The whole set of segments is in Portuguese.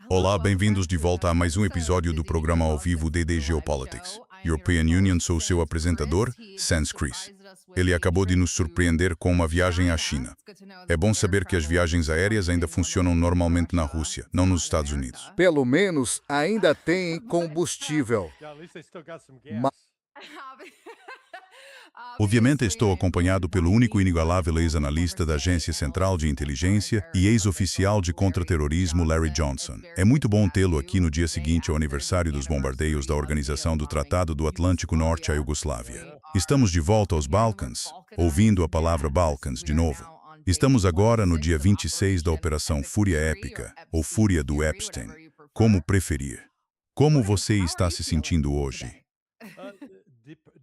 Olá, bem-vindos de volta a mais um episódio do programa ao vivo DD Geopolitics. European Union, sou seu apresentador, Sans Chris. Ele acabou de nos surpreender com uma viagem à China. É bom saber que as viagens aéreas ainda funcionam normalmente na Rússia, não nos Estados Unidos. Pelo menos ainda tem combustível. Ma- Obviamente estou acompanhado pelo único e inigualável ex-analista da Agência Central de Inteligência e ex-oficial de contra-terrorismo Larry Johnson. É muito bom tê-lo aqui no dia seguinte ao aniversário dos bombardeios da Organização do Tratado do Atlântico Norte à Iugoslávia. Estamos de volta aos Balcãs, ouvindo a palavra Balcãs de novo. Estamos agora no dia 26 da Operação Fúria Épica, ou Fúria do Epstein, como preferir. Como você está se sentindo hoje?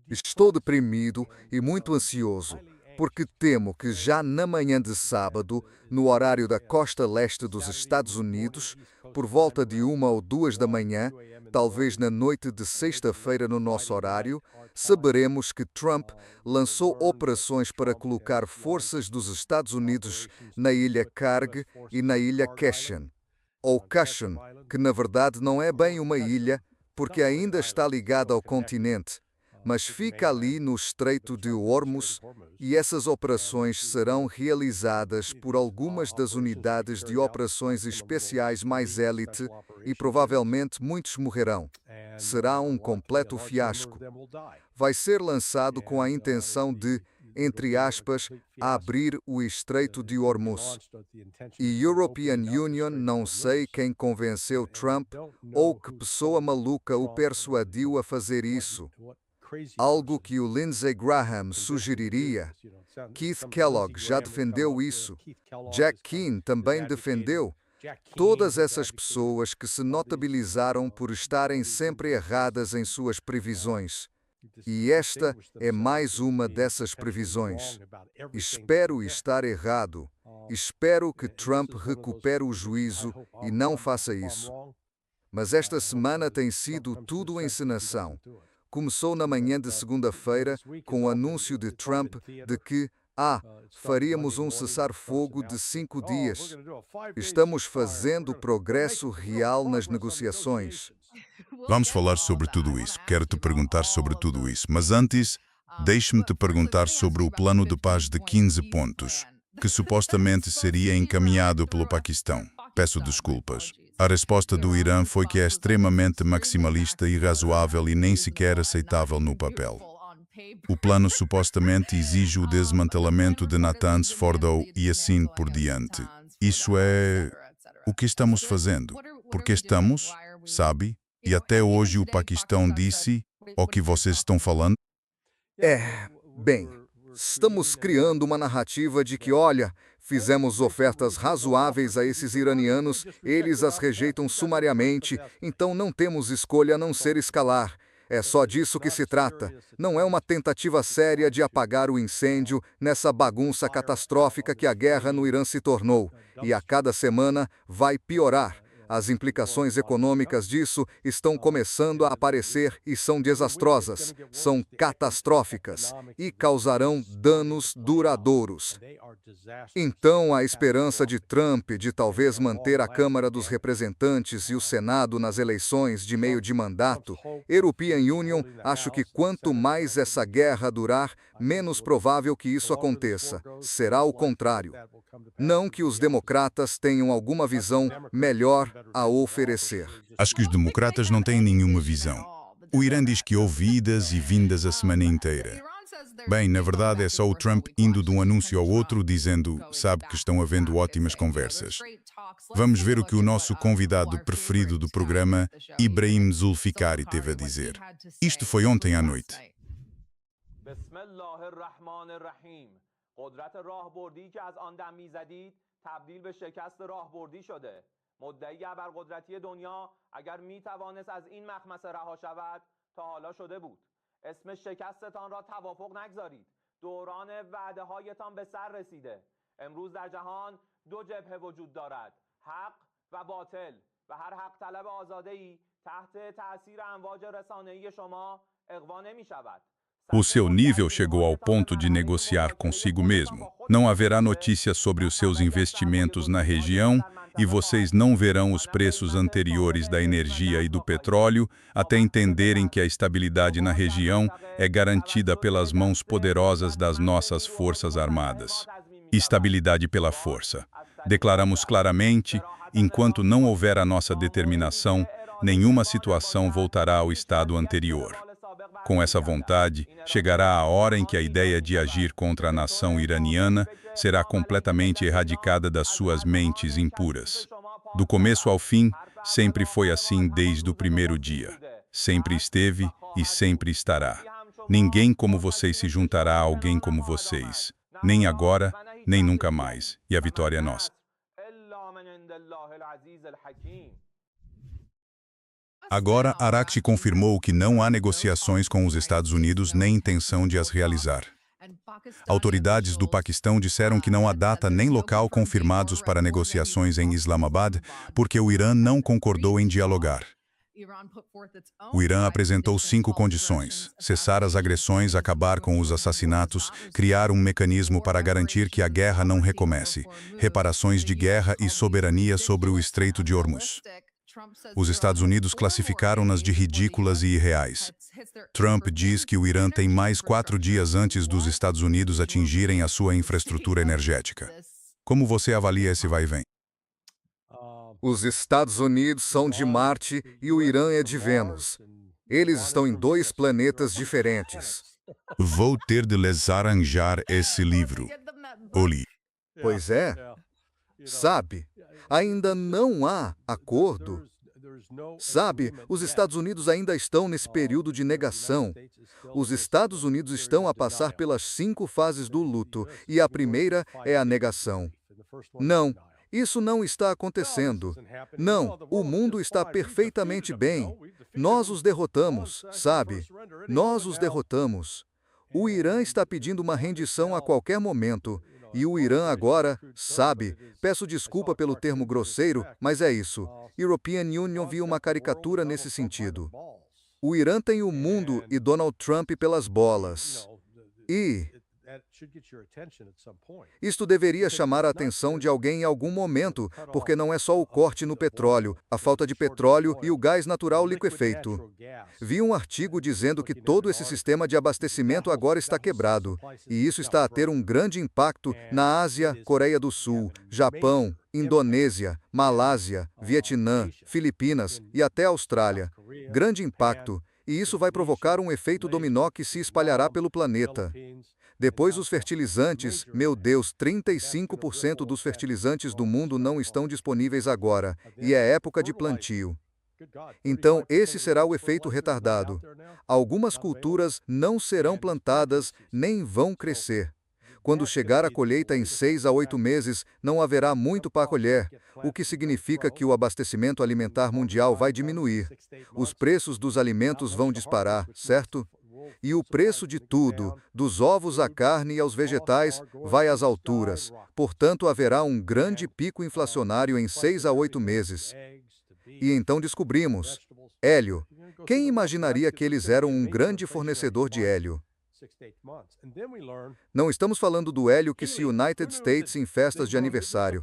Estou deprimido e muito ansioso, porque temo que já na manhã de sábado, no horário da costa leste dos Estados Unidos, por volta de 1 ou 2 da manhã, talvez na noite de sexta-feira no nosso horário, saberemos que Trump lançou operações para colocar forças dos Estados Unidos na ilha Karg e na ilha Keshen, ou Kashan, que na verdade não é bem uma ilha, porque ainda está ligada ao continente, mas fica ali no Estreito de Hormuz, e essas operações serão realizadas por algumas das unidades de operações especiais mais élite e provavelmente muitos morrerão. Será um completo fiasco. Vai ser lançado com a intenção de, entre aspas, abrir o Estreito de Hormuz. E European Union, não sei quem convenceu Trump ou que pessoa maluca o persuadiu a fazer isso. Algo que o Lindsey Graham sugeriria. Keith Kellogg já defendeu isso. Jack Keane também defendeu. Todas essas pessoas que se notabilizaram por estarem sempre erradas em suas previsões. E esta é mais uma dessas previsões. Espero estar errado. Espero que Trump recupere o juízo e não faça isso. Mas esta semana tem sido tudo encenação. Começou na manhã de segunda-feira com o anúncio de Trump de que, faríamos um cessar-fogo de 5 dias. Estamos fazendo progresso real nas negociações. Vamos falar sobre tudo isso. Quero te perguntar sobre tudo isso. Mas antes, deixe-me te perguntar sobre o plano de paz de 15 pontos, que supostamente seria encaminhado pelo Paquistão. Peço desculpas. A resposta do Irã foi que é extremamente maximalista, irrazoável e nem sequer aceitável no papel. O plano supostamente exige o desmantelamento de Natanz, Fordow e assim por diante. Isso é o que estamos fazendo. Porque estamos, sabe? E até hoje o Paquistão disse o que vocês estão falando. Bem, estamos criando uma narrativa de que, olha, fizemos ofertas razoáveis a esses iranianos, eles as rejeitam sumariamente, então não temos escolha a não ser escalar. É só disso que se trata. Não é uma tentativa séria de apagar o incêndio nessa bagunça catastrófica que a guerra no Irã se tornou. E a cada semana vai piorar. As implicações econômicas disso estão começando a aparecer e são desastrosas, são catastróficas e causarão danos duradouros. Então, a esperança de Trump de talvez manter a Câmara dos Representantes e o Senado nas eleições de meio de mandato, European Union, acho que quanto mais essa guerra durar, menos provável que isso aconteça. Será o contrário. Não que os democratas tenham alguma visão melhor a oferecer. Acho que os democratas não têm nenhuma visão. O Irã diz que houve idas e vindas a semana inteira. Bem, na verdade é só o Trump indo de um anúncio ao outro dizendo, sabe que estão havendo ótimas conversas. Vamos ver o que o nosso convidado preferido do programa, Ibrahim Zulfikari, teve a dizer. Isto foi ontem à noite. بسم الله الرحمن الرحیم قدرت راهبردی که از آن دم میزدید تبدیل به شکست راهبردی شده مدعی ابرقدرتی دنیا اگر میتوانست از این مخمسه رها شود تا حالا شده بود اسم شکستتان را توافق نگذارید دوران وعده هایتان به سر رسیده امروز در جهان دو جبهه وجود دارد حق و باطل و هر حق طلب آزاده‌ای تحت تأثیر امواج رسانه‌ای شما اغوا نمی شود O seu nível chegou ao ponto de negociar consigo mesmo. Não haverá notícias sobre os seus investimentos na região e vocês não verão os preços anteriores da energia e do petróleo até entenderem que a estabilidade na região é garantida pelas mãos poderosas das nossas Forças Armadas. Estabilidade pela força. Declaramos claramente, enquanto não houver a nossa determinação, nenhuma situação voltará ao estado anterior. Com essa vontade, chegará a hora em que a ideia de agir contra a nação iraniana será completamente erradicada das suas mentes impuras. Do começo ao fim, sempre foi assim desde o primeiro dia. Sempre esteve e sempre estará. Ninguém como vocês se juntará a alguém como vocês. Nem agora, nem nunca mais. E a vitória é nossa. Agora, Arakchi confirmou que não há negociações com os Estados Unidos nem intenção de as realizar. Autoridades do Paquistão disseram que não há data nem local confirmados para negociações em Islamabad, porque o Irã não concordou em dialogar. O Irã apresentou 5 condições: cessar as agressões, acabar com os assassinatos, criar um mecanismo para garantir que a guerra não recomece, reparações de guerra e soberania sobre o Estreito de Hormuz. Os Estados Unidos classificaram-nas de ridículas e irreais. Trump diz que o Irã tem mais 4 dias antes dos Estados Unidos atingirem a sua infraestrutura energética. Como você avalia esse vai-vem? Os Estados Unidos são de Marte e o Irã é de Vênus. Eles estão em 2 planetas diferentes. Vou ter de lhes arranjar esse livro. Oli. Pois é. Sabe, ainda não há acordo. Sabe, os Estados Unidos ainda estão nesse período de negação. Os Estados Unidos estão a passar pelas 5 fases do luto, e a primeira é a negação. Não, isso não está acontecendo. Não, o mundo está perfeitamente bem. Nós os derrotamos, sabe? Nós os derrotamos. O Irã está pedindo uma rendição a qualquer momento. E o Irã agora, sabe, peço desculpa pelo termo grosseiro, mas é isso. European Union viu uma caricatura nesse sentido. O Irã tem o mundo e Donald Trump pelas bolas. E isto deveria chamar a atenção de alguém em algum momento, porque não é só o corte no petróleo, a falta de petróleo e o gás natural liquefeito. Vi um artigo dizendo que todo esse sistema de abastecimento agora está quebrado, e isso está a ter um grande impacto na Ásia, Coreia do Sul, Japão, Indonésia, Malásia, Vietnã, Filipinas e até Austrália. Grande impacto, e isso vai provocar um efeito dominó que se espalhará pelo planeta. Depois os fertilizantes, meu Deus, 35% dos fertilizantes do mundo não estão disponíveis agora, e é época de plantio. Então, esse será o efeito retardado. Algumas culturas não serão plantadas, nem vão crescer. Quando chegar a colheita em 6 a 8 meses, não haverá muito para colher, o que significa que o abastecimento alimentar mundial vai diminuir. Os preços dos alimentos vão disparar, certo? E o preço de tudo, dos ovos à carne e aos vegetais, vai às alturas. Portanto, haverá um grande pico inflacionário em 6 a 8 meses. E então descobrimos: hélio. Quem imaginaria que eles eram um grande fornecedor de hélio? Não estamos falando do hélio que se United States em festas de aniversário.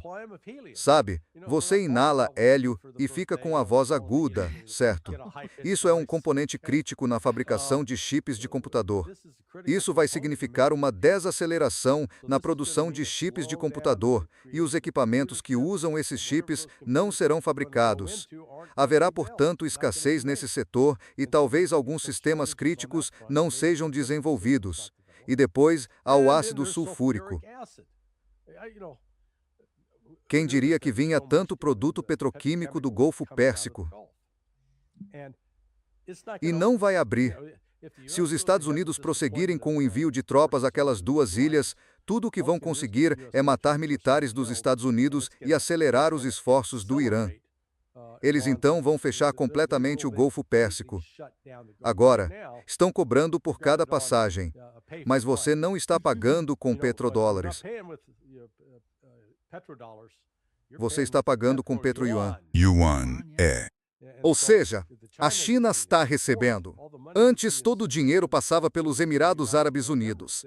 Sabe, você inala hélio e fica com a voz aguda, certo? Isso é um componente crítico na fabricação de chips de computador. Isso vai significar uma desaceleração na produção de chips de computador, e os equipamentos que usam esses chips não serão fabricados. Haverá, portanto, escassez nesse setor e talvez alguns sistemas críticos não sejam desenvolvidos. E depois, há o ácido sulfúrico. Quem diria que vinha tanto produto petroquímico do Golfo Pérsico? E não vai abrir. Se os Estados Unidos prosseguirem com o envio de tropas àquelas 2 ilhas, tudo o que vão conseguir é matar militares dos Estados Unidos e acelerar os esforços do Irã. Eles então vão fechar completamente o Golfo Pérsico. Agora, estão cobrando por cada passagem, mas você não está pagando com petrodólares. Você está pagando com petroyuan. Yuan é. Ou seja, A China está recebendo. Antes, todo o dinheiro passava pelos Emirados Árabes Unidos.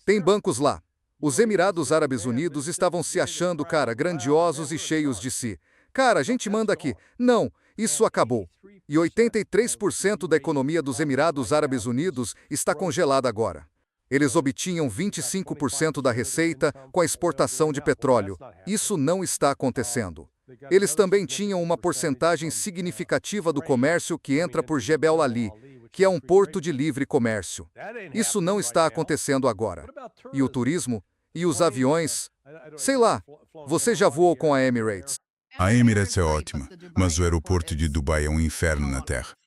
Tem bancos lá. Os Emirados Árabes Unidos estavam se achando, cara, grandiosos e cheios de si. Cara, a gente manda aqui. Não, isso acabou. E 83% da economia dos Emirados Árabes Unidos está congelada agora. Eles obtinham 25% da receita com a exportação de petróleo. Isso não está acontecendo. Eles também tinham uma porcentagem significativa do comércio que entra por Jebel Ali, que é um porto de livre comércio. Isso não está acontecendo agora. E o turismo? E os aviões? Sei lá, você já voou com a Emirates? A Emirates é ótima, mas o aeroporto de Dubai é um inferno na Terra.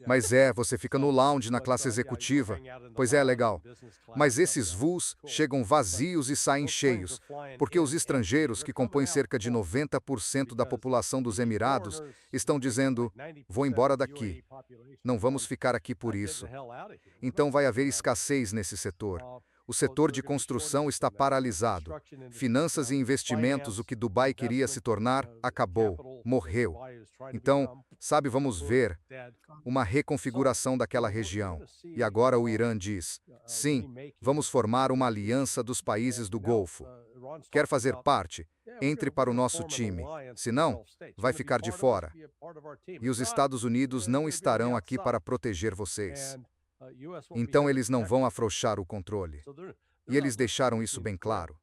Mas você fica no lounge na classe executiva. Pois é, legal. Mas esses voos chegam vazios e saem cheios, porque os estrangeiros, que compõem cerca de 90% da população dos Emirados, estão dizendo, vou embora daqui. Não vamos ficar aqui por isso. Então vai haver escassez nesse setor. O setor de construção está paralisado. Finanças e investimentos, o que Dubai queria se tornar, acabou, morreu. Então, vamos ver uma reconfiguração daquela região. E agora o Irã diz, sim, vamos formar uma aliança dos países do Golfo. Quer fazer parte? Entre para o nosso time. Se não, vai ficar de fora. E os Estados Unidos não estarão aqui para proteger vocês. Então eles não vão afrouxar o controle. E eles deixaram isso bem claro.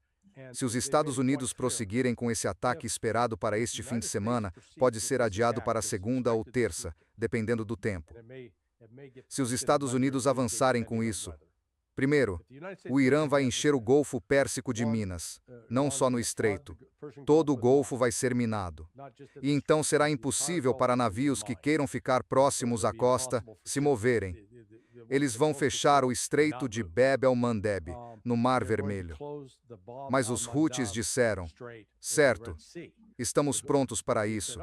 Se os Estados Unidos prosseguirem com esse ataque esperado para este fim de semana, pode ser adiado para segunda ou terça, dependendo do tempo. Se os Estados Unidos avançarem com isso, primeiro, o Irã vai encher o Golfo Pérsico de minas, não só no Estreito. Todo o Golfo vai ser minado. E então será impossível para navios que queiram ficar próximos à costa se moverem. Eles vão fechar o Estreito de Bab el-Mandeb, no Mar Vermelho. Mas os Houthis disseram, certo, estamos prontos para isso.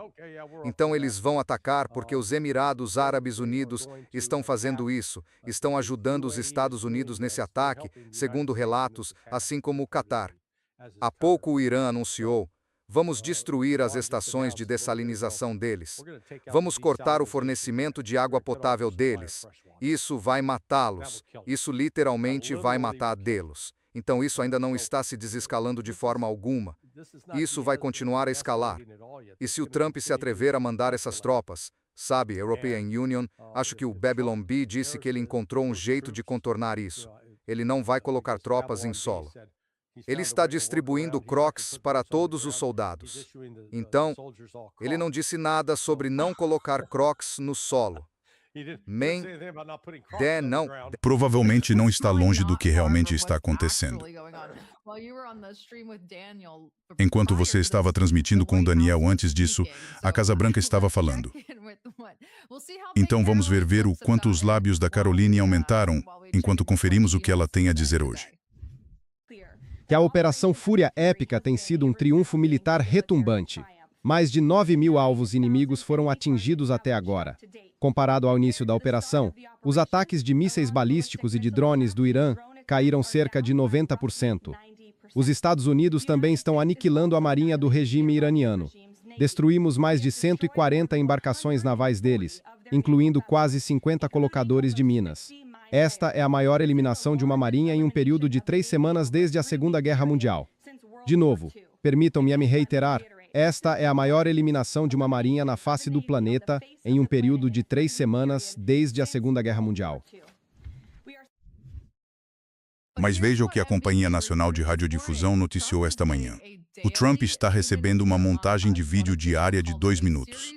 Então eles vão atacar porque os Emirados Árabes Unidos estão fazendo isso, estão ajudando os Estados Unidos nesse ataque, segundo relatos, assim como o Catar. Há pouco o Irã anunciou, vamos destruir as estações de dessalinização deles. Vamos cortar o fornecimento de água potável deles. Isso vai matá-los. Isso literalmente vai matá-los. Então isso ainda não está se desescalando de forma alguma. Isso vai continuar a escalar. E se o Trump se atrever a mandar essas tropas, European Union, acho que o Babylon Bee disse que ele encontrou um jeito de contornar isso. Ele não vai colocar tropas em solo. Ele está distribuindo Crocs para todos os soldados. Então, ele não disse nada sobre não colocar Crocs no solo. Não. Provavelmente não está longe do que realmente está acontecendo. Enquanto você estava transmitindo com o Daniel antes disso, a Casa Branca estava falando. Então vamos ver o quanto os lábios da Caroline aumentaram enquanto conferimos o que ela tem a dizer hoje. Que a Operação Fúria Épica tem sido um triunfo militar retumbante. Mais de 9.000 alvos inimigos foram atingidos até agora. Comparado ao início da operação, os ataques de mísseis balísticos e de drones do Irã caíram cerca de 90%. Os Estados Unidos também estão aniquilando a marinha do regime iraniano. Destruímos mais de 140 embarcações navais deles, incluindo quase 50 colocadores de minas. Esta é a maior eliminação de uma marinha em um período de 3 semanas desde a Segunda Guerra Mundial. De novo, permitam-me me reiterar, esta é a maior eliminação de uma marinha na face do planeta em um período de 3 semanas desde a Segunda Guerra Mundial. Mas veja o que a Companhia Nacional de Radiodifusão noticiou esta manhã. O Trump está recebendo uma montagem de vídeo diária de 2 minutos.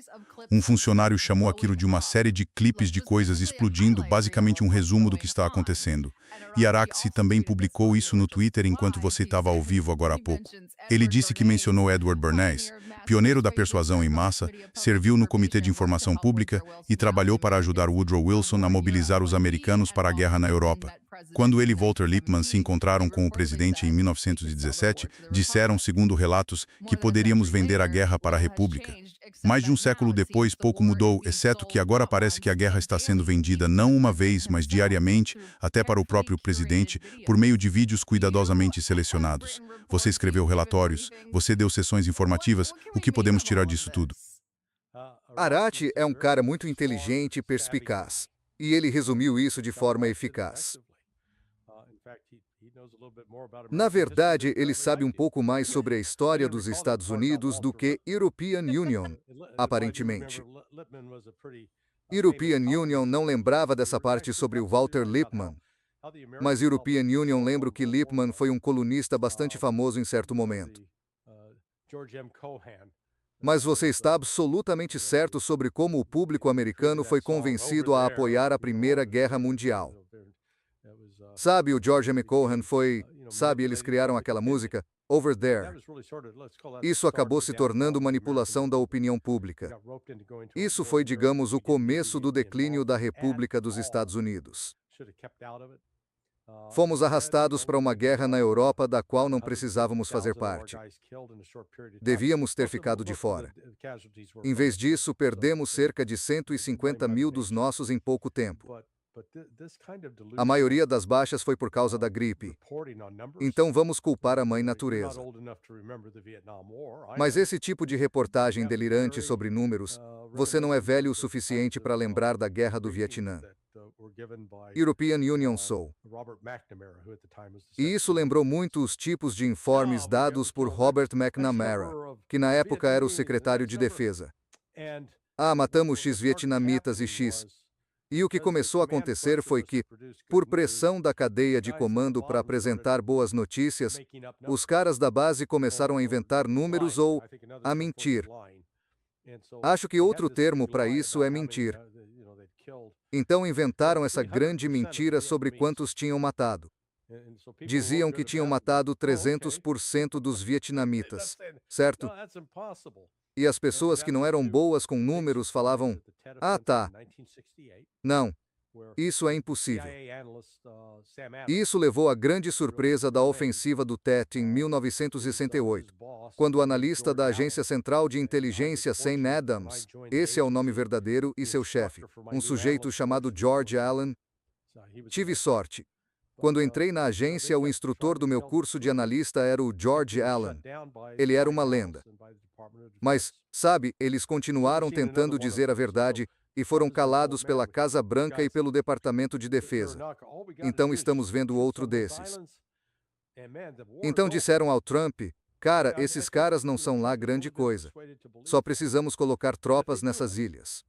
Um funcionário chamou aquilo de uma série de clipes de coisas explodindo, basicamente um resumo do que está acontecendo. E Araxi também publicou isso no Twitter enquanto você estava ao vivo agora há pouco. Ele disse que mencionou Edward Bernays, pioneiro da persuasão em massa, serviu no Comitê de Informação Pública e trabalhou para ajudar Woodrow Wilson a mobilizar os americanos para a guerra na Europa. Quando ele e Walter Lippmann se encontraram com o presidente em 1917, disseram, segundo relatos, que poderíamos vender a guerra para a República. Mais de um século depois, pouco mudou, exceto que agora parece que a guerra está sendo vendida não uma vez, mas diariamente, até para o próprio presidente, por meio de vídeos cuidadosamente selecionados. Você escreveu relatórios, você deu sessões informativas, o que podemos tirar disso tudo? Arati é um cara muito inteligente e perspicaz, e ele resumiu isso de forma eficaz. Na verdade, ele sabe um pouco mais sobre a história dos Estados Unidos do que European Union, aparentemente. European Union não lembrava dessa parte sobre o Walter Lippmann, mas European Union lembra que Lippmann foi um colunista bastante famoso em certo momento. Mas você está absolutamente certo sobre como o público americano foi convencido a apoiar a Primeira Guerra Mundial. Sabe, o George M. Cohan foi... Sabe, eles criaram aquela música, Over There. Isso acabou se tornando manipulação da opinião pública. Isso foi, digamos, o começo do declínio da República dos Estados Unidos. Fomos arrastados para uma guerra na Europa da qual não precisávamos fazer parte. Devíamos ter ficado de fora. Em vez disso, perdemos cerca de 150 mil dos nossos em pouco tempo. A maioria das baixas foi por causa da gripe. Então vamos culpar a mãe natureza. Mas esse tipo de reportagem delirante sobre números, você não é velho o suficiente para lembrar da Guerra do Vietnã. European Union sou. E isso lembrou muito os tipos de informes dados por Robert McNamara, que na época era o secretário de defesa. Matamos X vietnamitas e X. E o que começou a acontecer foi que, por pressão da cadeia de comando para apresentar boas notícias, os caras da base começaram a inventar números ou a mentir. Acho que outro termo para isso é mentir. Então inventaram essa grande mentira sobre quantos tinham matado. Diziam que tinham matado 300% dos vietnamitas, certo? E as pessoas que não eram boas com números falavam, tá. Não, isso é impossível. E isso levou à grande surpresa da ofensiva do Tet em 1968, quando o analista da Agência Central de Inteligência Sam Adams, esse é o nome verdadeiro, e seu chefe, um sujeito chamado George Allen. Tive sorte. Quando entrei na agência, o instrutor do meu curso de analista era o George Allen. Ele era uma lenda. Mas, sabe, eles continuaram tentando dizer a verdade e foram calados pela Casa Branca e pelo Departamento de Defesa. Então estamos vendo outro desses. Então disseram ao Trump, cara, esses caras não são lá grande coisa. Só precisamos colocar tropas nessas ilhas.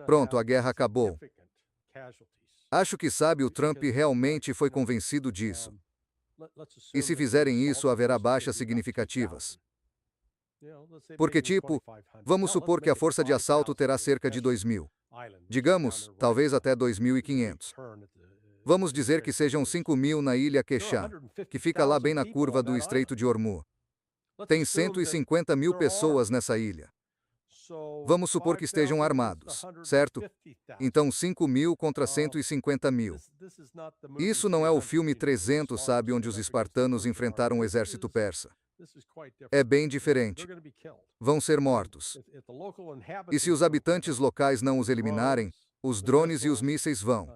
Pronto, a guerra acabou. Acho que sabe, o Trump realmente foi convencido disso. E se fizerem isso, haverá baixas significativas. Porque, tipo, vamos supor que a força de assalto terá cerca de 2.000. Digamos, talvez até 2.500. Vamos dizer que sejam 5.000 na ilha Quechá, que fica lá bem na curva do Estreito de Hormuz. Tem 150 mil pessoas nessa ilha. Vamos supor que estejam armados, certo? Então 5.000 contra 150 mil. Isso não é o filme 300, sabe, onde os espartanos enfrentaram o exército persa. É bem diferente. Vão ser mortos. E se os habitantes locais não os eliminarem, os drones e os mísseis vão.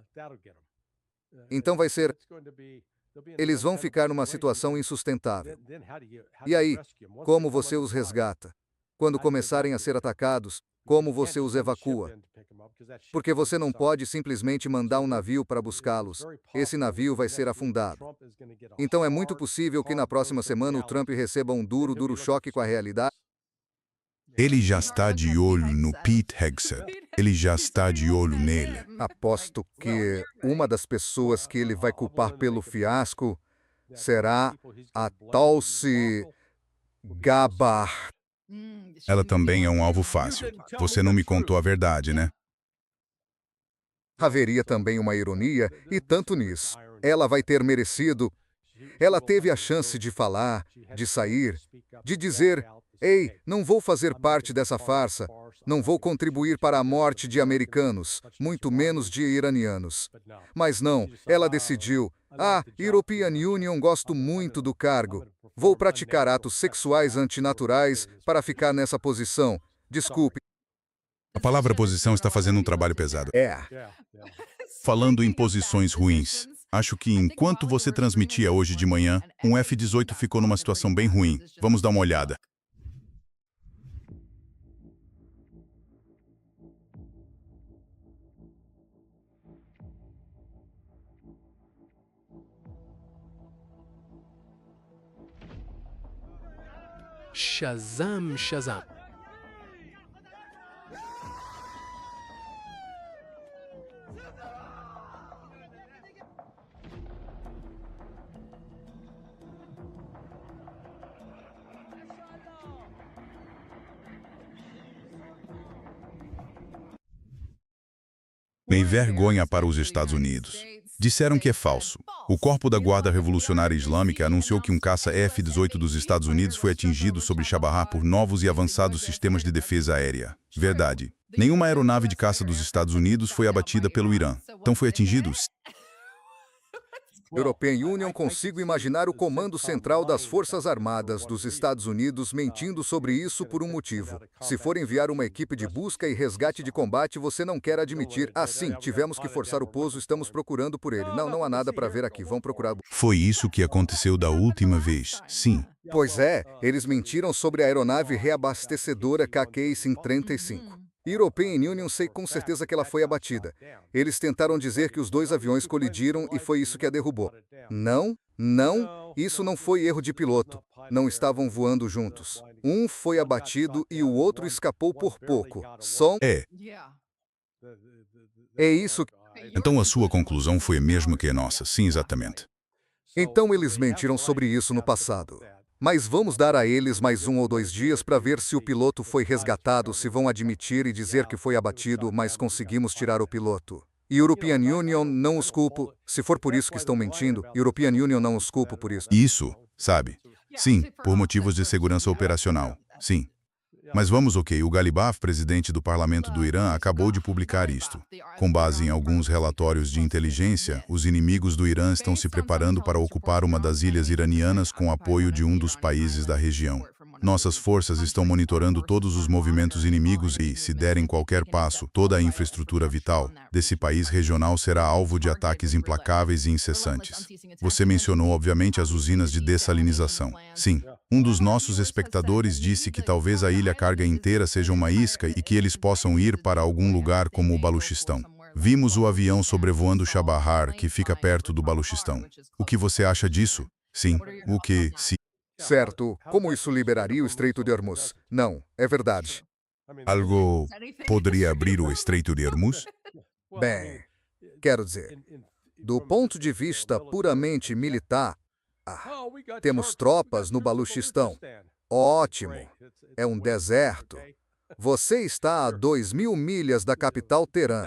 Então vai ser... Eles vão ficar numa situação insustentável. E aí, como você os resgata? Quando começarem a ser atacados, como você os evacua? Porque você não pode simplesmente mandar um navio para buscá-los. Esse navio vai ser afundado. Então é muito possível que na próxima semana o Trump receba um duro choque com a realidade. Ele já está de olho no Pete Hegseth. Ele já está de olho nele. Aposto que uma das pessoas que ele vai culpar pelo fiasco será a Tulsi Gabbard. Ela também é um alvo fácil. Você não me contou a verdade, né? Haveria também uma ironia, e tanto nisso. Ela vai ter merecido. Ela teve a chance de falar, de sair, de dizer, ei, não vou fazer parte dessa farsa, não vou contribuir para a morte de americanos, muito menos de iranianos. Mas não, ela decidiu, European Union, gosto muito do cargo. Vou praticar atos sexuais antinaturais para ficar nessa posição. Desculpe. A palavra posição está fazendo um trabalho pesado. Falando em posições ruins, acho que enquanto você transmitia hoje de manhã, um F-18 ficou numa situação bem ruim. Vamos dar uma olhada. Shazam, Shazam. Bem vergonha para os Estados Unidos. Disseram que é falso. O Corpo da Guarda Revolucionária Islâmica anunciou que um caça F-18 dos Estados Unidos foi atingido sobre Chabahar por novos e avançados sistemas de defesa aérea. Verdade. Nenhuma aeronave de caça dos Estados Unidos foi abatida pelo Irã. Então foi atingido? European Union, consigo imaginar o Comando Central das Forças Armadas dos Estados Unidos mentindo sobre isso por um motivo. Se for enviar uma equipe de busca e resgate de combate, você não quer admitir. Ah, sim, tivemos que forçar o pouso, estamos procurando por ele. Não há nada para ver aqui, vão procurar. Foi isso que aconteceu da última vez, sim. Pois é, eles mentiram sobre a aeronave reabastecedora KC-35. European Union, sei com certeza que ela foi abatida. Eles tentaram dizer que os dois aviões colidiram e foi isso que a derrubou. Não, isso não foi erro de piloto. Não estavam voando juntos. Um foi abatido e o outro escapou por pouco. É isso. Então a sua conclusão foi a mesma que a nossa, sim, exatamente. Então eles mentiram sobre isso no passado. Mas vamos dar a eles mais 1 ou 2 dias para ver se o piloto foi resgatado, se vão admitir e dizer que foi abatido, mas conseguimos tirar o piloto. European Union, não os culpo. Se for por isso que estão mentindo, European Union, não os culpo por isso. Isso, sabe? Sim, por motivos de segurança operacional, sim. Mas vamos, o Ghalibaf, presidente do parlamento do Irã, acabou de publicar isto. Com base em alguns relatórios de inteligência, os inimigos do Irã estão se preparando para ocupar uma das ilhas iranianas com apoio de um dos países da região. Nossas forças estão monitorando todos os movimentos inimigos e, se derem qualquer passo, toda a infraestrutura vital desse país regional será alvo de ataques implacáveis e incessantes. Você mencionou, obviamente, as usinas de dessalinização. Sim. Um dos nossos espectadores disse que talvez a ilha carga inteira seja uma isca e que eles possam ir para algum lugar como o Baluchistão. Vimos o avião sobrevoando Chabahar, que fica perto do Baluchistão. O que você acha disso? Sim. O que, se... Certo. Como isso liberaria o Estreito de Hormuz? Não, é verdade. Algo poderia abrir o Estreito de Hormuz? Bem, quero dizer, do ponto de vista puramente militar, temos tropas no Baluchistão. Ótimo. É um deserto. Você está a 2.000 milhas da capital Teherã.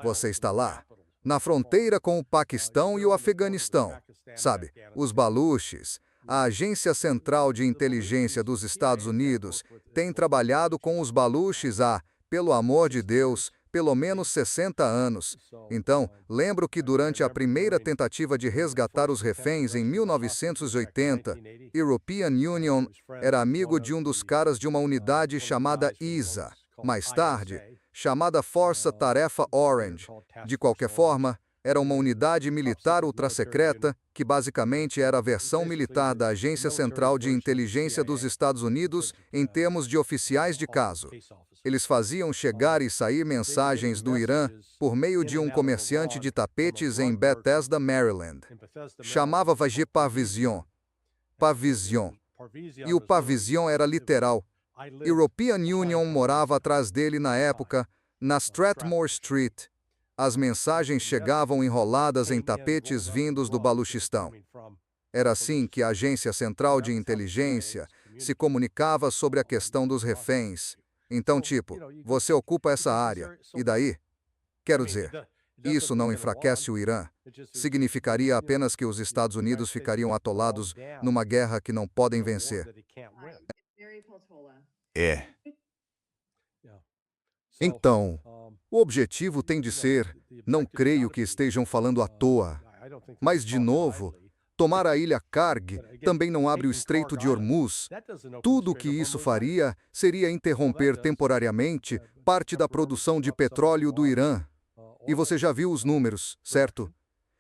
Você está lá, na fronteira com o Paquistão e o Afeganistão. Sabe, os Baluches, a Agência Central de Inteligência dos Estados Unidos, tem trabalhado com os Baluches há, pelo amor de Deus, pelo menos 60 anos. Então, lembro que durante a primeira tentativa de resgatar os reféns em 1980, European Union era amigo de um dos caras de uma unidade chamada ISA, mais tarde, chamada Força Tarefa Orange. De qualquer forma, era uma unidade militar ultrassecreta, que basicamente era a versão militar da Agência Central de Inteligência dos Estados Unidos em termos de oficiais de caso. Eles faziam chegar e sair mensagens do Irã por meio de um comerciante de tapetes em Bethesda, Maryland. Chamava Vajé Parvision. E o Parvision era literal. European Union morava atrás dele na época, na Strathmore Street. As mensagens chegavam enroladas em tapetes vindos do Baluchistão. Era assim que a Agência Central de Inteligência se comunicava sobre a questão dos reféns. Então, tipo, você ocupa essa área, e daí? Quero dizer, isso não enfraquece o Irã. Significaria apenas que os Estados Unidos ficariam atolados numa guerra que não podem vencer. Então, o objetivo tem de ser, não creio que estejam falando à toa, mas, de novo, tomar a ilha Karg também não abre o Estreito de Hormuz. Tudo o que isso faria seria interromper temporariamente parte da produção de petróleo do Irã. E você já viu os números, certo?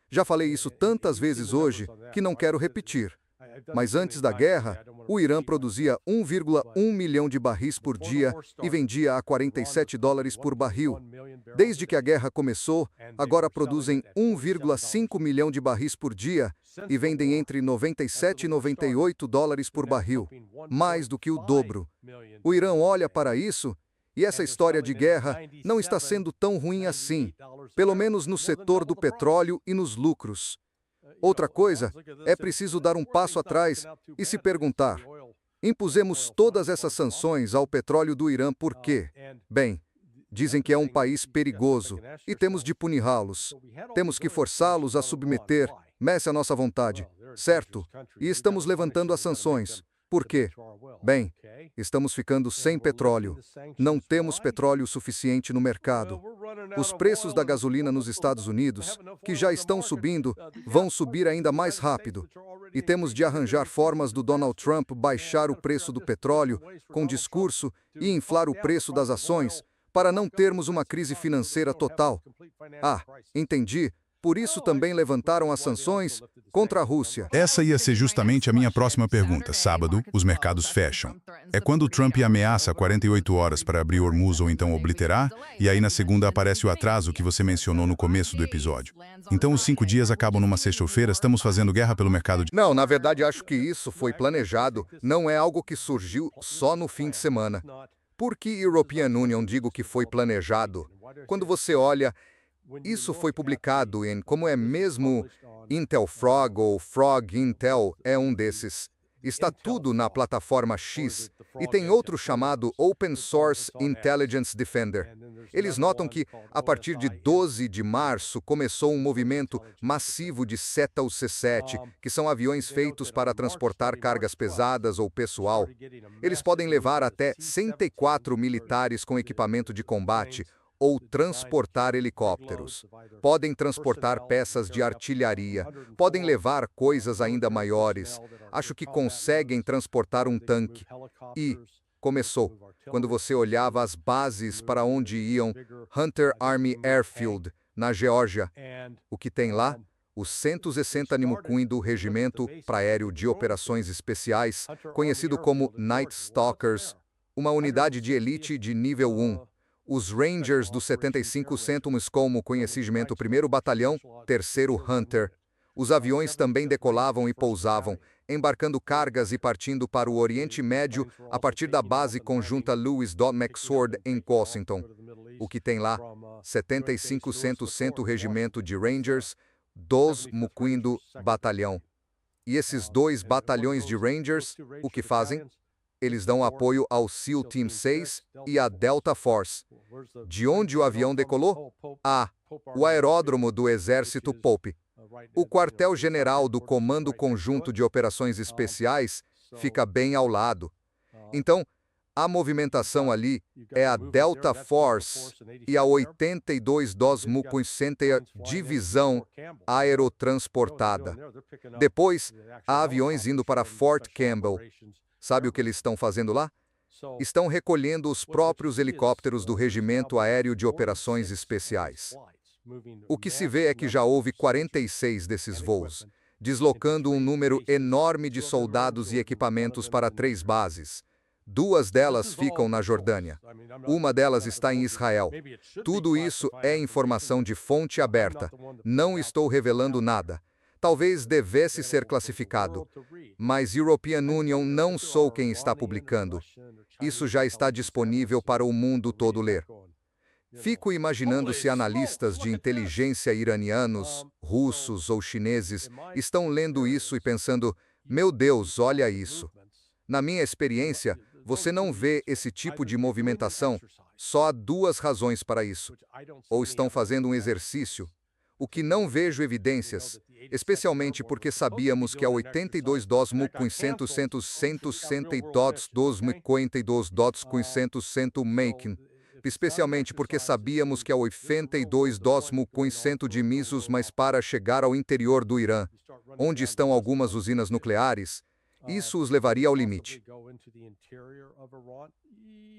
Já falei isso tantas vezes hoje que não quero repetir. Mas antes da guerra, o Irã produzia 1,1 milhão de barris por dia e vendia a $47 por barril. Desde que a guerra começou, agora produzem 1,5 milhão de barris por dia e vendem entre $97 e $98 por barril, mais do que o dobro. O Irã olha para isso e essa história de guerra não está sendo tão ruim assim, pelo menos no setor do petróleo e nos lucros. Outra coisa, é preciso dar um passo atrás e se perguntar: impusemos todas essas sanções ao petróleo do Irã por quê? Bem, dizem que é um país perigoso e temos de puni-los. Temos que forçá-los a submeter-se à nossa vontade, certo? E estamos levantando as sanções. Por quê? Bem, estamos ficando sem petróleo. Não temos petróleo suficiente no mercado. Os preços da gasolina nos Estados Unidos, que já estão subindo, vão subir ainda mais rápido. E temos de arranjar formas do Donald Trump baixar o preço do petróleo com discurso e inflar o preço das ações para não termos uma crise financeira total. Entendi. Por isso também levantaram as sanções contra a Rússia. Essa ia ser justamente a minha próxima pergunta. Sábado, os mercados fecham. É quando Trump ameaça 48 horas para abrir Hormuz ou então obliterar, e aí na segunda aparece o atraso que você mencionou no começo do episódio. Então os 5 dias acabam numa sexta-feira, estamos fazendo guerra pelo mercado de... Não, na verdade acho que isso foi planejado, não é algo que surgiu só no fim de semana. Por que European Union digo que foi planejado? Quando você olha... Isso foi publicado em, como é mesmo, Intel Frog ou Frog Intel é um desses. Está tudo na plataforma X e tem outro chamado Open Source Intelligence Defender. Eles notam que, a partir de 12 de março, começou um movimento massivo de SETA ou C-7, que são aviões feitos para transportar cargas pesadas ou pessoal. Eles podem levar até 104 militares com equipamento de combate, ou transportar helicópteros. Podem transportar peças de artilharia, podem levar coisas ainda maiores. Acho que conseguem transportar um tanque. E começou, quando você olhava as bases para onde iam, Hunter Army Airfield, na Geórgia. O que tem lá? O 160 Nimokuin do Regimento Aéreo de Operações Especiais, conhecido como Night Stalkers, uma unidade de elite de nível 1. Os Rangers do 75 Cêntimos como conhecimento 1º Batalhão, 3º Hunter. Os aviões também decolavam e pousavam, embarcando cargas e partindo para o Oriente Médio a partir da base conjunta Lewis McSword em Washington. O que tem lá? 75 Cento Regimento de Rangers, 2 Muquindo Batalhão. E esses 2 batalhões de Rangers, o que fazem? Eles dão apoio ao SEAL Team 6 e à Delta Force. De onde o avião decolou? O aeródromo do Exército Pope. O quartel-general do Comando Conjunto de Operações Especiais fica bem ao lado. Então, a movimentação ali é a Delta Force e a 82ª Mukuncentia Divisão Aerotransportada. Depois, há aviões indo para Fort Campbell. Sabe o que eles estão fazendo lá? Estão recolhendo os próprios helicópteros do Regimento Aéreo de Operações Especiais. O que se vê é que já houve 46 desses voos, deslocando um número enorme de soldados e equipamentos para 3 bases. 2 delas ficam na Jordânia. Uma delas está em Israel. Tudo isso é informação de fonte aberta. Não estou revelando nada. Talvez devesse ser classificado, mas European Union não sou quem está publicando. Isso já está disponível para o mundo todo ler. Fico imaginando se analistas de inteligência iranianos, russos ou chineses estão lendo isso e pensando, meu Deus, olha isso. Na minha experiência, você não vê esse tipo de movimentação. Só há 2 razões para isso. Ou estão fazendo um exercício, o que não vejo evidências, especialmente porque sabíamos que a 82 Mukuncentos 162 Making, especialmente porque sabíamos que a 82 Mukuncentos de Misos, mas para chegar ao interior do Irã, onde estão algumas usinas nucleares, isso os levaria ao limite.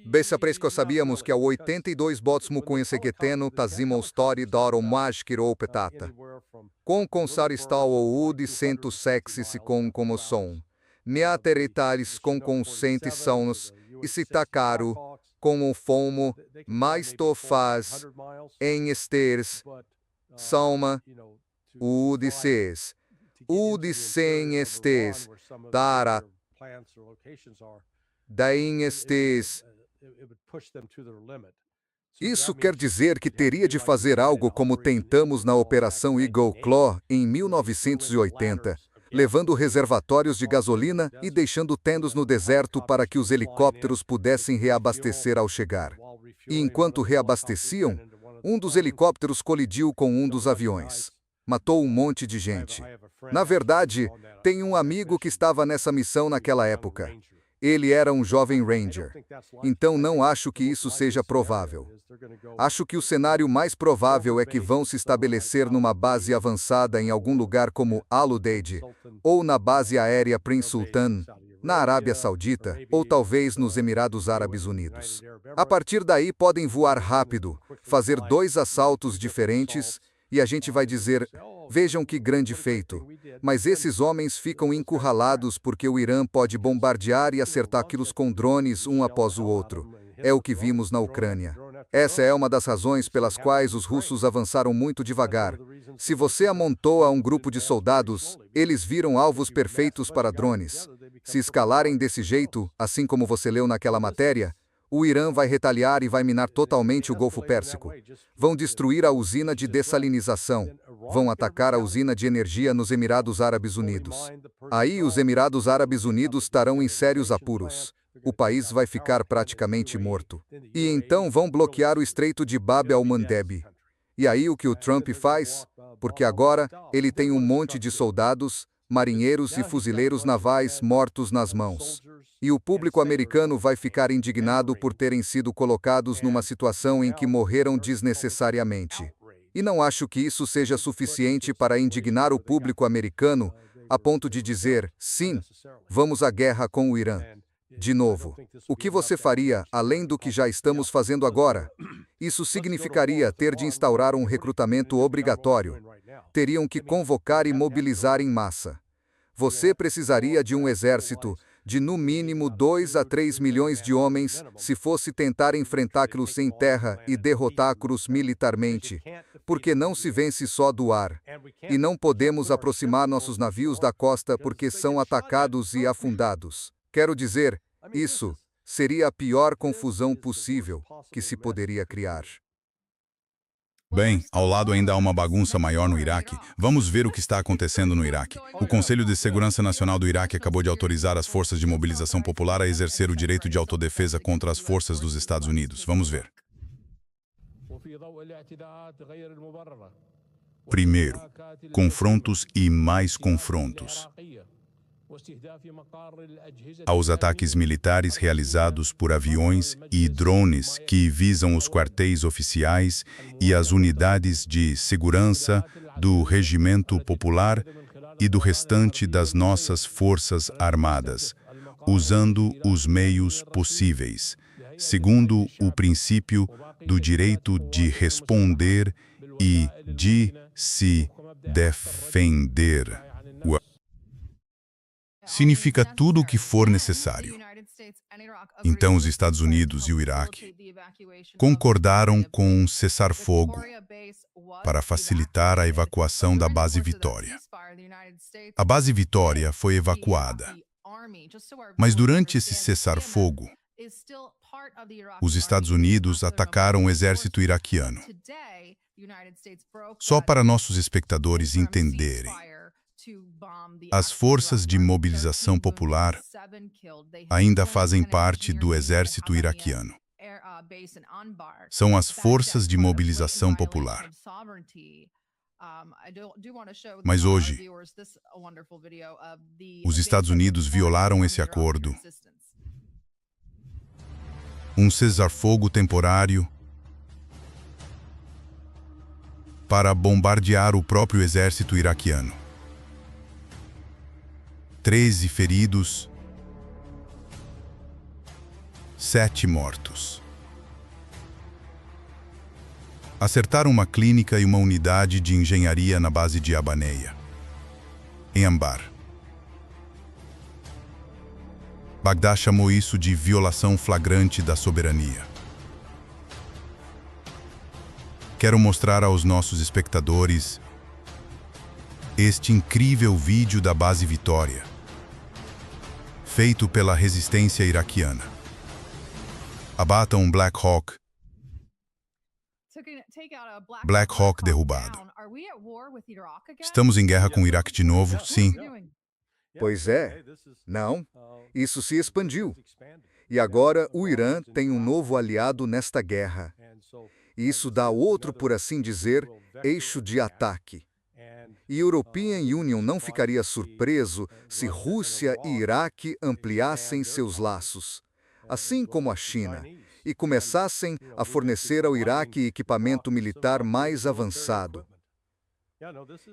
Bessa presko sabíamos que a 82 bots mukunsegeteno tazimo story doro mágico ou petata. Com consar estal ou de cento sexy se com como som. Neateritalis com conscientes são-nos, e se tacaram, como fomo, mais to faz, em esteres, salma, Udices, Udicem estes, Dara, Daim estes. Isso quer dizer que teria de fazer algo como tentamos na Operação Eagle Claw em 1980, levando reservatórios de gasolina e deixando tendas no deserto para que os helicópteros pudessem reabastecer ao chegar. E enquanto reabasteciam, um dos helicópteros colidiu com um dos aviões. Matou um monte de gente. Na verdade, tem um amigo que estava nessa missão naquela época. Ele era um jovem Ranger. Então não acho que isso seja provável. Acho que o cenário mais provável é que vão se estabelecer numa base avançada em algum lugar como Al-Udeid, ou na base aérea Prince Sultan, na Arábia Saudita, ou talvez nos Emirados Árabes Unidos. A partir daí podem voar rápido, fazer 2 assaltos diferentes, e a gente vai dizer, vejam que grande feito. Mas esses homens ficam encurralados porque o Irã pode bombardear e acertar-los com drones um após o outro. É o que vimos na Ucrânia. Essa é uma das razões pelas quais os russos avançaram muito devagar. Se você amontoa um grupo de soldados, eles viram alvos perfeitos para drones. Se escalarem desse jeito, assim como você leu naquela matéria, o Irã vai retaliar e vai minar totalmente o Golfo Pérsico. Vão destruir a usina de dessalinização. Vão atacar a usina de energia nos Emirados Árabes Unidos. Aí os Emirados Árabes Unidos estarão em sérios apuros. O país vai ficar praticamente morto. E então vão bloquear o Estreito de Bab al-Mandeb. E aí o que o Trump faz? Porque agora ele tem um monte de soldados, marinheiros e fuzileiros navais mortos nas mãos. E o público americano vai ficar indignado por terem sido colocados numa situação em que morreram desnecessariamente. E não acho que isso seja suficiente para indignar o público americano a ponto de dizer, sim, vamos à guerra com o Irã. De novo, o que você faria, além do que já estamos fazendo agora? Isso significaria ter de instaurar um recrutamento obrigatório. Teriam que convocar e mobilizar em massa. Você precisaria de um exército de no mínimo 2 a 3 milhões de homens se fosse tentar enfrentá-los em terra e derrotá-los militarmente, porque não se vence só do ar. E não podemos aproximar nossos navios da costa porque são atacados e afundados. Quero dizer, isso seria a pior confusão possível que se poderia criar. Bem, ao lado ainda há uma bagunça maior no Iraque. Vamos ver o que está acontecendo no Iraque. O Conselho de Segurança Nacional do Iraque acabou de autorizar as forças de mobilização popular a exercer o direito de autodefesa contra as forças dos Estados Unidos. Vamos ver. Primeiro, confrontos e mais confrontos. Aos ataques militares realizados por aviões e drones que visam os quartéis oficiais e as unidades de segurança do Regimento Popular e do restante das nossas Forças Armadas, usando os meios possíveis, segundo o princípio do direito de responder e de se defender. Significa tudo o que for necessário. Então, os Estados Unidos e o Iraque concordaram com um cessar-fogo para facilitar a evacuação da Base Vitória. A Base Vitória foi evacuada, mas durante esse cessar-fogo, os Estados Unidos atacaram o exército iraquiano. Só para nossos espectadores entenderem, as forças de mobilização popular ainda fazem parte do exército iraquiano. São as forças de mobilização popular. Mas hoje, os Estados Unidos violaram esse acordo. Um cessar-fogo temporário para bombardear o próprio exército iraquiano. 13 feridos, 7 mortos. Acertaram uma clínica e uma unidade de engenharia na base de Abaneia, em Anbar. Bagdá chamou isso de violação flagrante da soberania. Quero mostrar aos nossos espectadores este incrível vídeo da Base Vitória, feito pela resistência iraquiana. Abata um Black Hawk derrubado. Estamos em guerra com o Iraque de novo? Sim. Pois é. Não. Isso se expandiu. E agora o Irã tem um novo aliado nesta guerra. E isso dá outro, por assim dizer, eixo de ataque. E a European Union não ficaria surpreso se Rússia e Iraque ampliassem seus laços, assim como a China, e começassem a fornecer ao Iraque equipamento militar mais avançado.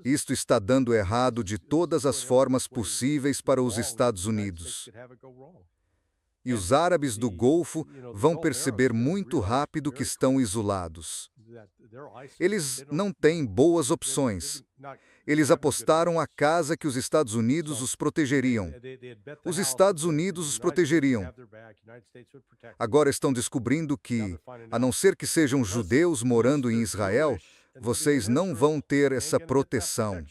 Isto está dando errado de todas as formas possíveis para os Estados Unidos. E os árabes do Golfo vão perceber muito rápido que estão isolados. Eles não têm boas opções. Eles apostaram a casa que os Estados Unidos os protegeriam. Os Estados Unidos os protegeriam. Agora estão descobrindo que, a não ser que sejam judeus morando em Israel, vocês não vão ter essa proteção.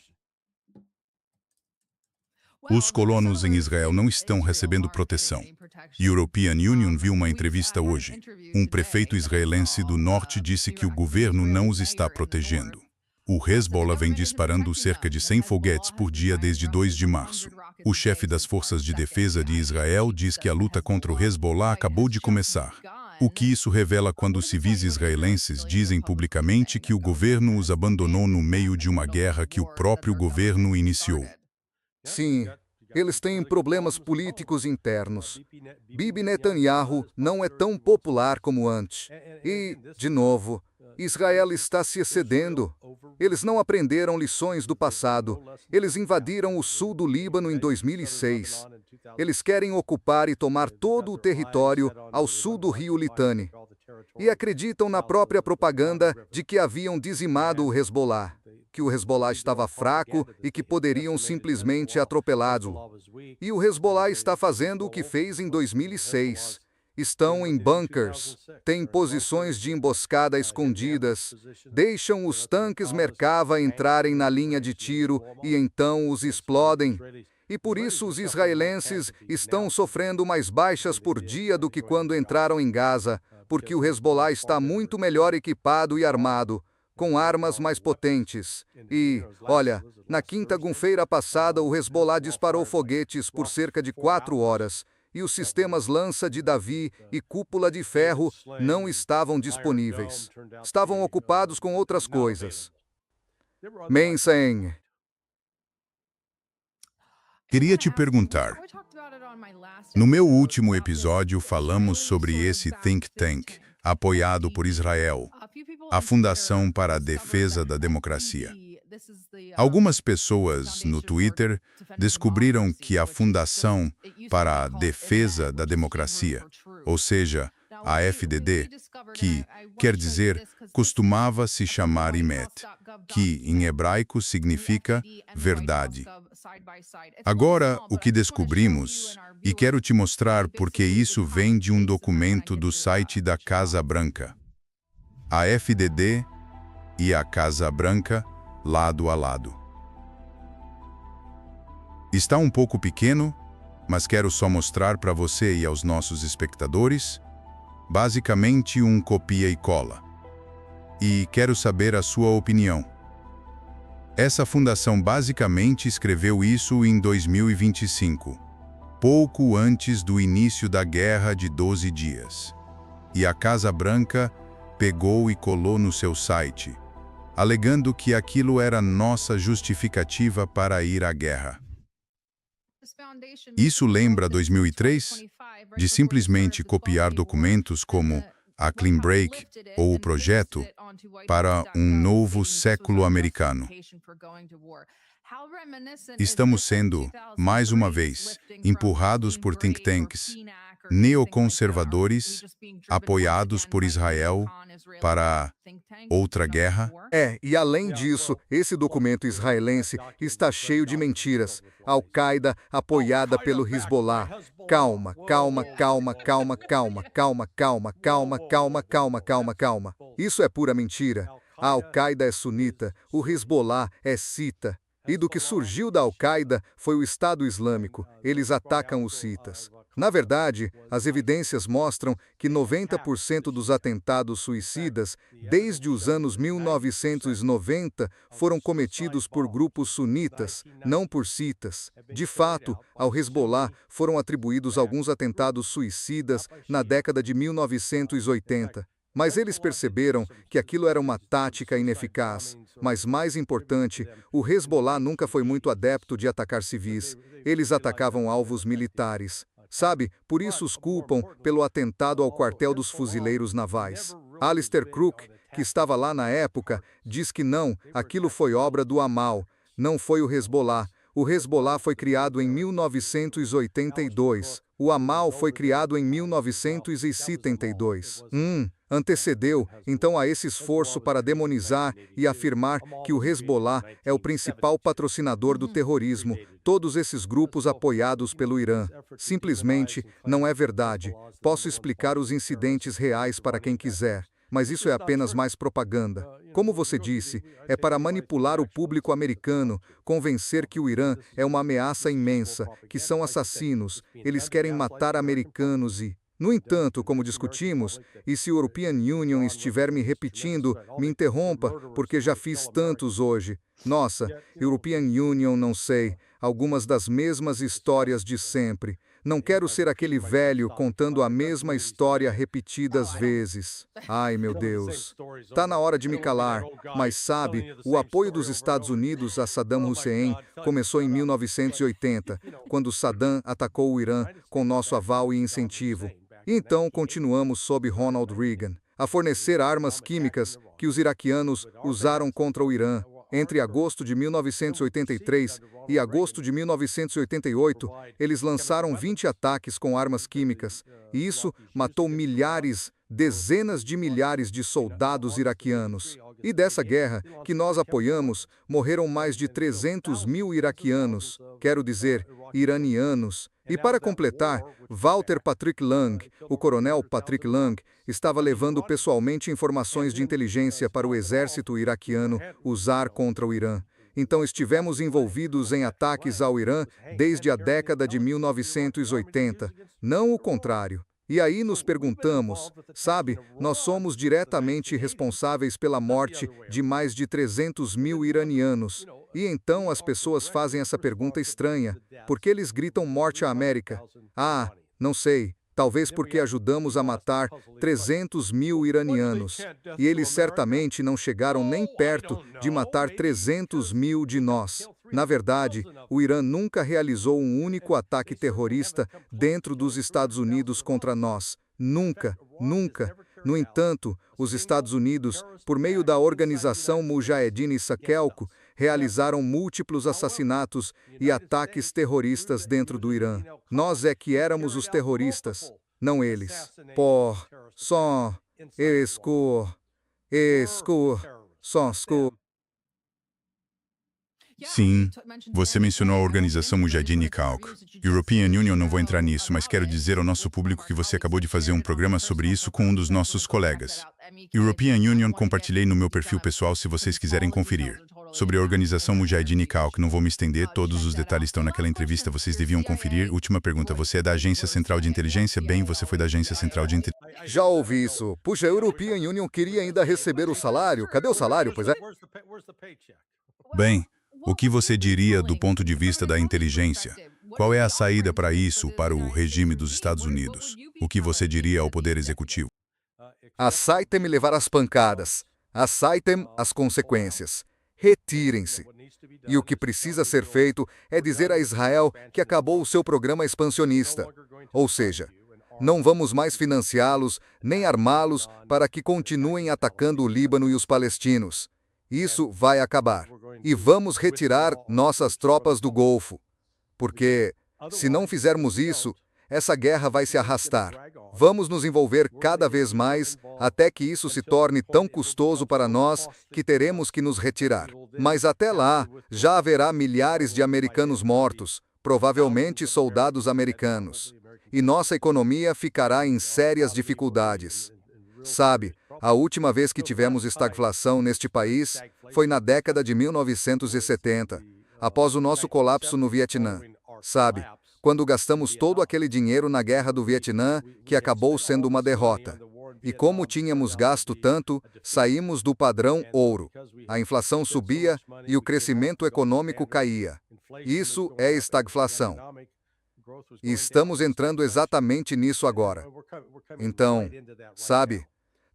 Os colonos em Israel não estão recebendo proteção. A European Union viu uma entrevista hoje. Um prefeito israelense do norte disse que o governo não os está protegendo. O Hezbollah vem disparando cerca de 100 foguetes por dia desde 2 de março. O chefe das Forças de Defesa de Israel diz que a luta contra o Hezbollah acabou de começar. O que isso revela quando os civis israelenses dizem publicamente que o governo os abandonou no meio de uma guerra que o próprio governo iniciou. Sim, eles têm problemas políticos internos. Bibi Netanyahu não é tão popular como antes. E, de novo, Israel está se excedendo. Eles não aprenderam lições do passado. Eles invadiram o sul do Líbano em 2006. Eles querem ocupar e tomar todo o território ao sul do rio Litani. E acreditam na própria propaganda de que haviam dizimado o Hezbollah, que o Hezbollah estava fraco e que poderiam simplesmente atropelá-lo. E o Hezbollah está fazendo o que fez em 2006. Estão em bunkers, têm posições de emboscada escondidas, deixam os tanques Merkava entrarem na linha de tiro e então os explodem. E por isso os israelenses estão sofrendo mais baixas por dia do que quando entraram em Gaza, porque o Hezbollah está muito melhor equipado e armado, com armas mais potentes. E, olha, na quinta-feira passada o Hezbollah disparou foguetes por cerca de 4 horas, e os sistemas lança de Davi e cúpula de ferro não estavam disponíveis. Estavam ocupados com outras coisas. Mensen. Queria te perguntar, no meu último episódio falamos sobre esse think tank apoiado por Israel, a Fundação para a Defesa da Democracia. Algumas pessoas no Twitter descobriram que a Fundação para a Defesa da Democracia, ou seja, a FDD, que, quer dizer, costumava se chamar Emet, que em hebraico significa verdade. Agora, o que descobrimos, e quero te mostrar porque isso vem de um documento do site da Casa Branca. A FDD e a Casa Branca, lado a lado. Está um pouco pequeno, mas quero só mostrar para você e aos nossos espectadores, basicamente um copia e cola. E quero saber a sua opinião. Essa fundação basicamente escreveu isso em 2025, pouco antes do início da Guerra de 12 Dias. E a Casa Branca pegou e colou no seu site, alegando que aquilo era nossa justificativa para ir à guerra. Isso lembra 2003? De simplesmente copiar documentos como a Clean Break ou o Projeto para um novo século americano. Estamos sendo, mais uma vez, empurrados por think tanks neoconservadores, apoiados por Israel, para outra guerra? E além disso, esse documento israelense está cheio de mentiras. Al-Qaeda apoiada pelo Hezbollah. Calma, calma, calma, calma, calma, calma, calma, calma, calma, calma, calma, calma. Isso é pura mentira. A Al-Qaeda é sunita, o Hezbollah é cita. E do que surgiu da Al-Qaeda foi o Estado Islâmico. Eles atacam os citas. Na verdade, as evidências mostram que 90% dos atentados suicidas, desde os anos 1990, foram cometidos por grupos sunitas, não por citas. De fato, ao Hezbollah foram atribuídos alguns atentados suicidas na década de 1980. Mas eles perceberam que aquilo era uma tática ineficaz. Mas mais importante, o Hezbollah nunca foi muito adepto de atacar civis. Eles atacavam alvos militares. Sabe, por isso os culpam pelo atentado ao quartel dos fuzileiros navais. Alistair Crook, que estava lá na época, diz que não, aquilo foi obra do Amal, não foi o Hezbollah. O Hezbollah foi criado em 1982. O Amal foi criado em 1972. Antecedeu, então, a esse esforço para demonizar e afirmar que o Hezbollah é o principal patrocinador do terrorismo, todos esses grupos apoiados pelo Irã. Simplesmente não é verdade. Posso explicar os incidentes reais para quem quiser, mas isso é apenas mais propaganda. Como você disse, é para manipular o público americano, convencer que o Irã é uma ameaça imensa, que são assassinos, eles querem matar americanos e... No entanto, como discutimos, e se o European Union estiver me repetindo, me interrompa, porque já fiz tantos hoje. Nossa, European Union não sei, algumas das mesmas histórias de sempre. Não quero ser aquele velho contando a mesma história repetidas vezes. Ai, meu Deus. Tá na hora de me calar, mas sabe, o apoio dos Estados Unidos a Saddam Hussein começou em 1980, quando Saddam atacou o Irã com nosso aval e incentivo. E então continuamos sob Ronald Reagan, a fornecer armas químicas que os iraquianos usaram contra o Irã. Entre agosto de 1983 e agosto de 1988, eles lançaram 20 ataques com armas químicas, e isso matou milhares, dezenas de milhares de soldados iraquianos. E dessa guerra, que nós apoiamos, morreram mais de 300 mil iraquianos, quero dizer, iranianos. E para completar, Walter Patrick Lang, o coronel Patrick Lang, estava levando pessoalmente informações de inteligência para o exército iraquiano usar contra o Irã. Então estivemos envolvidos em ataques ao Irã desde a década de 1980, não o contrário. E aí nos perguntamos, sabe, nós somos diretamente responsáveis pela morte de mais de 300 mil iranianos. E então as pessoas fazem essa pergunta estranha, por que eles gritam morte à América? Ah, não sei, talvez porque ajudamos a matar 300 mil iranianos. E eles certamente não chegaram nem perto de matar 300 mil de nós. Na verdade, o Irã nunca realizou um único ataque terrorista dentro dos Estados Unidos contra nós. Nunca, nunca. No entanto, os Estados Unidos, por meio da organização Mujahedin Sakelco, realizaram múltiplos assassinatos e ataques terroristas dentro do Irã. Nós é que éramos os terroristas, não eles. Sim, você mencionou a organização Mujahedin Khalq. European Union, não vou entrar nisso, mas quero dizer ao nosso público que você acabou de fazer um programa sobre isso com um dos nossos colegas. European Union, compartilhei no meu perfil pessoal se vocês quiserem conferir. Sobre a organização Mujahedin Khalq, não vou me estender, todos os detalhes estão naquela entrevista, vocês deviam conferir. Última pergunta, você é da Agência Central de Inteligência? Bem, você foi da Agência Central de Inteligência. Já ouvi isso. Puxa, a European Union queria ainda receber o salário. Cadê o salário, pois é? Bem, o que você diria do ponto de vista da inteligência? Qual é a saída para isso, para o regime dos Estados Unidos? O que você diria ao Poder Executivo? Aceitem levar as pancadas. Aceitem as consequências. Retirem-se. E o que precisa ser feito é dizer a Israel que acabou o seu programa expansionista. Ou seja, não vamos mais financiá-los, nem armá-los para que continuem atacando o Líbano e os palestinos. Isso vai acabar. E vamos retirar nossas tropas do Golfo. Porque, se não fizermos isso, essa guerra vai se arrastar. Vamos nos envolver cada vez mais até que isso se torne tão custoso para nós que teremos que nos retirar. Mas até lá, já haverá milhares de americanos mortos, provavelmente soldados americanos. E nossa economia ficará em sérias dificuldades. Sabe, a última vez que tivemos estagflação neste país foi na década de 1970, após o nosso colapso no Vietnã. Sabe, quando gastamos todo aquele dinheiro na guerra do Vietnã, que acabou sendo uma derrota. E como tínhamos gasto tanto, saímos do padrão ouro. A inflação subia e o crescimento econômico caía. Isso é estagflação. E estamos entrando exatamente nisso agora. Então, sabe,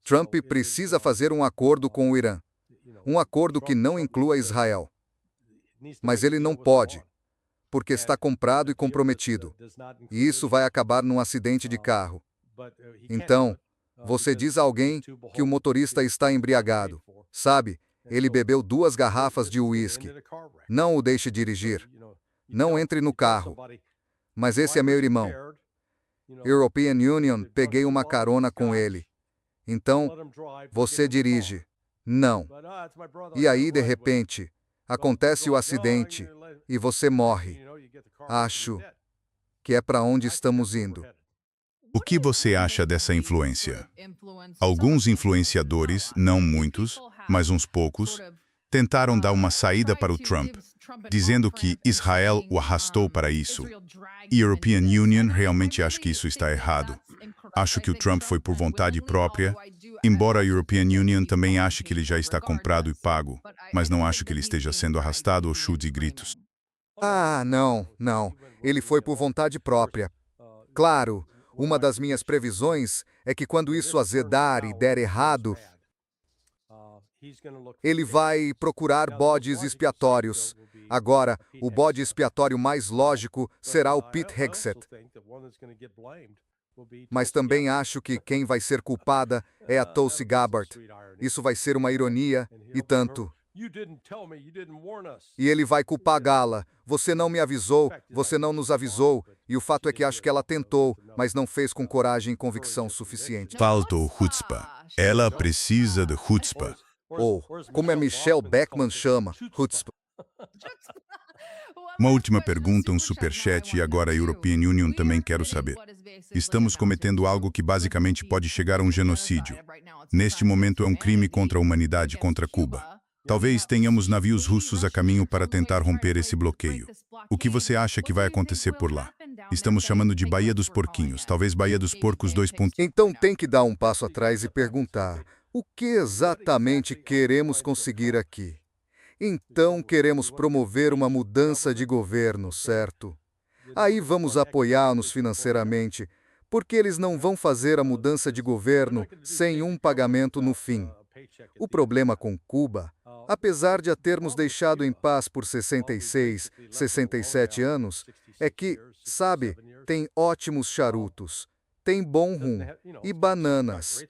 Trump precisa fazer um acordo com o Irã. Um acordo que não inclua Israel. Mas ele não pode, porque está comprado e comprometido. E isso vai acabar num acidente de carro. Então, você diz a alguém que o motorista está embriagado. Sabe, ele bebeu 2 garrafas de uísque. Não o deixe dirigir. Não entre no carro. Mas esse é meu irmão. European Union, peguei uma carona com ele. Então, você dirige. Não. E aí, de repente, acontece o acidente e você morre. Acho que é para onde estamos indo. O que você acha dessa influência? Alguns influenciadores, não muitos, mas uns poucos, tentaram dar uma saída para o Trump, dizendo que Israel o arrastou para isso. E a European Union realmente acha que isso está errado. Acho que o Trump foi por vontade própria, embora a European Union também ache que ele já está comprado e pago, mas não acho que ele esteja sendo arrastado aos chutes e gritos. Ah, não. Ele foi por vontade própria. Claro, uma das minhas previsões é que quando isso azedar e der errado, ele vai procurar bodes expiatórios. Agora, o bode expiatório mais lógico será o Pete Hegseth. Mas também acho que quem vai ser culpada é a Tulsi Gabbard. Isso vai ser uma ironia, e tanto. E ele vai culpar a Gala. Você não me avisou, você não nos avisou. E o fato é que acho que ela tentou, mas não fez com coragem e convicção suficiente. Faltou chutzpah. Ela precisa de chutzpah. Ou, como a Michelle Beckman chama, chutzpah. Uma última pergunta, um superchat, e agora a European Union também quero saber. Estamos cometendo algo que basicamente pode chegar a um genocídio. Neste momento é um crime contra a humanidade contra Cuba. Talvez tenhamos navios russos a caminho para tentar romper esse bloqueio. O que você acha que vai acontecer por lá? Estamos chamando de Baía dos Porquinhos, talvez Baía dos Porcos 2. Então tem que dar um passo atrás e perguntar: o que exatamente queremos conseguir aqui? Então queremos promover uma mudança de governo, certo? Aí vamos apoiá-los financeiramente, porque eles não vão fazer a mudança de governo sem um pagamento no fim. O problema com Cuba, apesar de a termos deixado em paz por 66, 67 anos, é que, sabe, tem ótimos charutos, tem bom rum e bananas.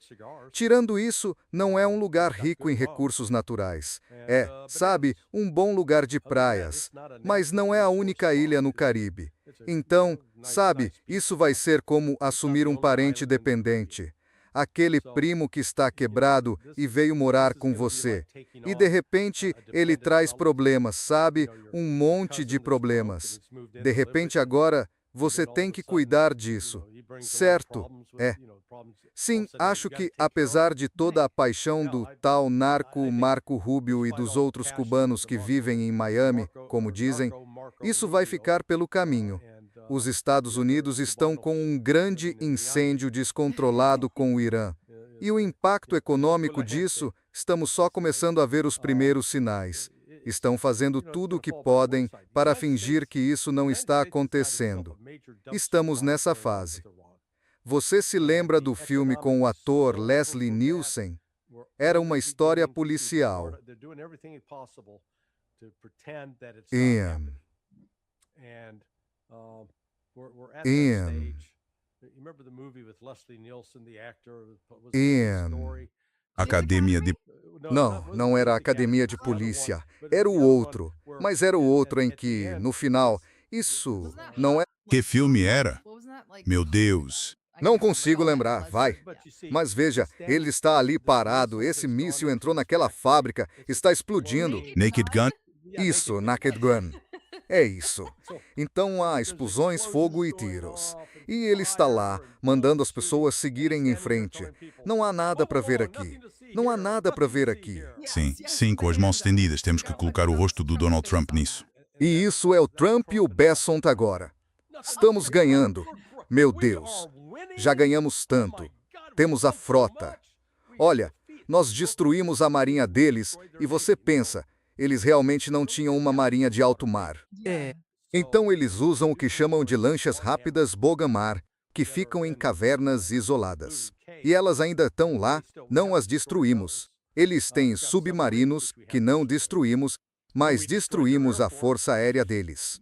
Tirando isso, não é um lugar rico em recursos naturais. É, sabe, um bom lugar de praias, mas não é a única ilha no Caribe. Então, sabe, isso vai ser como assumir um parente dependente. Aquele primo que está quebrado e veio morar com você. E de repente ele traz problemas, sabe? Um monte de problemas. De repente agora você tem que cuidar disso. Certo? É. Sim, acho que apesar de toda a paixão do tal narco Marco Rubio e dos outros cubanos que vivem em Miami, como dizem, isso vai ficar pelo caminho. Os Estados Unidos estão com um grande incêndio descontrolado com o Irã. E o impacto econômico disso, estamos só começando a ver os primeiros sinais. Estão fazendo tudo o que podem para fingir que isso não está acontecendo. Estamos nessa fase. Você se lembra do filme com o ator Leslie Nielsen? Era uma história policial. Ian. Academia de... Não era a academia de polícia. Era o outro. Mas era o outro em que, no final, isso não é... Que filme era? Meu Deus! Não consigo lembrar, vai. Mas veja, ele está ali parado, esse míssil entrou naquela fábrica, está explodindo. Naked Gun? Isso, Naked Gun. É isso. Então há explosões, fogo e tiros. E ele está lá, mandando as pessoas seguirem em frente. Não há nada para ver aqui. Não há nada para ver aqui. Sim, com as mãos estendidas. Temos que colocar o rosto do Donald Trump nisso. E isso é o Trump e o Bessont agora. Estamos ganhando. Meu Deus. Já ganhamos tanto. Temos a frota. Olha, nós destruímos a marinha deles e você pensa, eles realmente não tinham uma marinha de alto mar. Então eles usam o que chamam de lanchas rápidas Bogamar, que ficam em cavernas isoladas. E elas ainda estão lá, não as destruímos. Eles têm submarinos que não destruímos, mas destruímos a força aérea deles.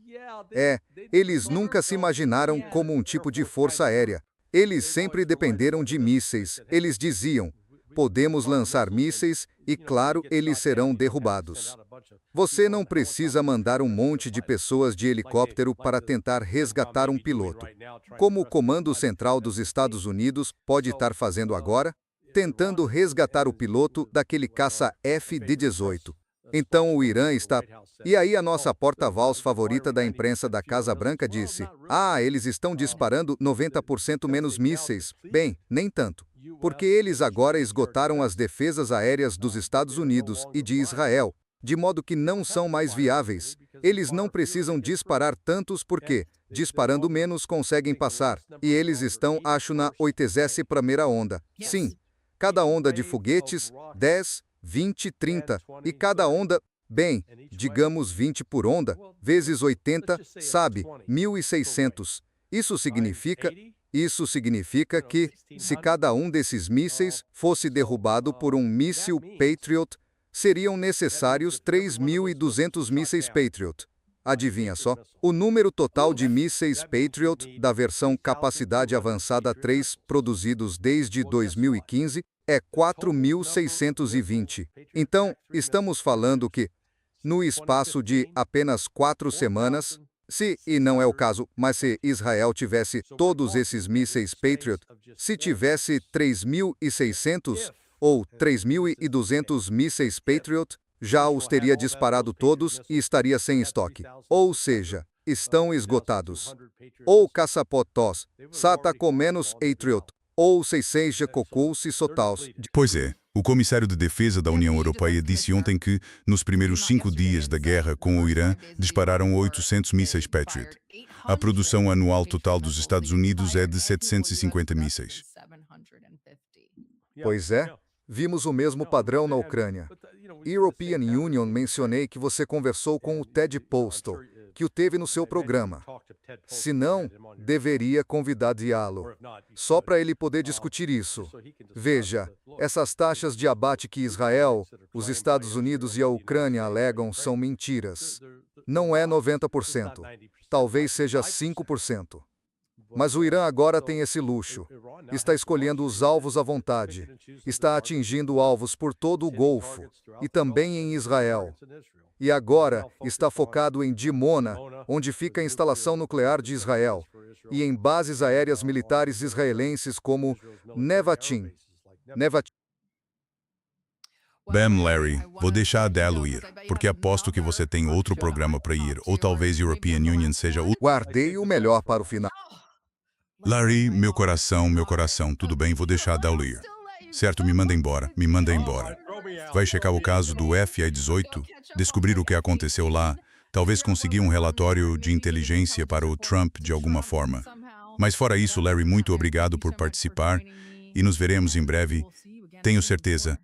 Eles nunca se imaginaram como um tipo de força aérea. Eles sempre dependeram de mísseis. Eles diziam, podemos lançar mísseis e, claro, eles serão derrubados. Você não precisa mandar um monte de pessoas de helicóptero para tentar resgatar um piloto. Como o Comando Central dos Estados Unidos pode estar fazendo agora? Tentando resgatar o piloto daquele caça F-18. Então o Irã está... E aí a nossa porta-voz favorita da imprensa da Casa Branca disse, eles estão disparando 90% menos mísseis. Bem, nem tanto. Porque eles agora esgotaram as defesas aéreas dos Estados Unidos e de Israel, de modo que não são mais viáveis. Eles não precisam disparar tantos porque, disparando menos, conseguem passar. E eles estão, acho, na 80ª onda. Sim, cada onda de foguetes, 10, 20, 30. E cada onda, bem, digamos 20 por onda, vezes 80, sabe, 1.600. Isso significa que, se cada um desses mísseis fosse derrubado por um míssil Patriot, seriam necessários 3.200 mísseis Patriot. Adivinha só? O número total de mísseis Patriot da versão Capacidade Avançada 3 produzidos desde 2015 é 4.620. Então, estamos falando que, no espaço de apenas 4 semanas, e não é o caso, mas se Israel tivesse todos esses mísseis Patriot, se tivesse 3.600 ou 3.200 mísseis Patriot, já os teria disparado todos e estaria sem estoque. Ou seja, estão esgotados. Ou caçapotos, sata com menos Patriot, ou 600 cocos e sotaus. Pois é. O comissário de defesa da União Europeia disse ontem que, nos primeiros 5 dias da guerra com o Irã, dispararam 800 mísseis Patriot. A produção anual total dos Estados Unidos é de 750 mísseis. Pois é, vimos o mesmo padrão na Ucrânia. European Union, mencionei que você conversou com o Ted Postal, que o teve no seu programa. Se não, deveria convidá-lo, só para ele poder discutir isso. Veja, essas taxas de abate que Israel, os Estados Unidos e a Ucrânia alegam são mentiras. Não é 90%, talvez seja 5%. Mas o Irã agora tem esse luxo. Está escolhendo os alvos à vontade. Está atingindo alvos por todo o Golfo e também em Israel. E agora está focado em Dimona, onde fica a instalação nuclear de Israel, e em bases aéreas militares israelenses como Nevatim. Bem, Larry, vou deixar a Delo ir, porque aposto que você tem outro programa para ir, ou talvez European Union seja o... Guardei o melhor para o final. Larry, meu coração, tudo bem, vou deixar a Delo ir. Certo, me manda embora. Vai checar o caso do FA-18, descobrir o que aconteceu lá, talvez conseguir um relatório de inteligência para o Trump de alguma forma. Mas fora isso, Larry, muito obrigado por participar e nos veremos em breve. Tenho certeza,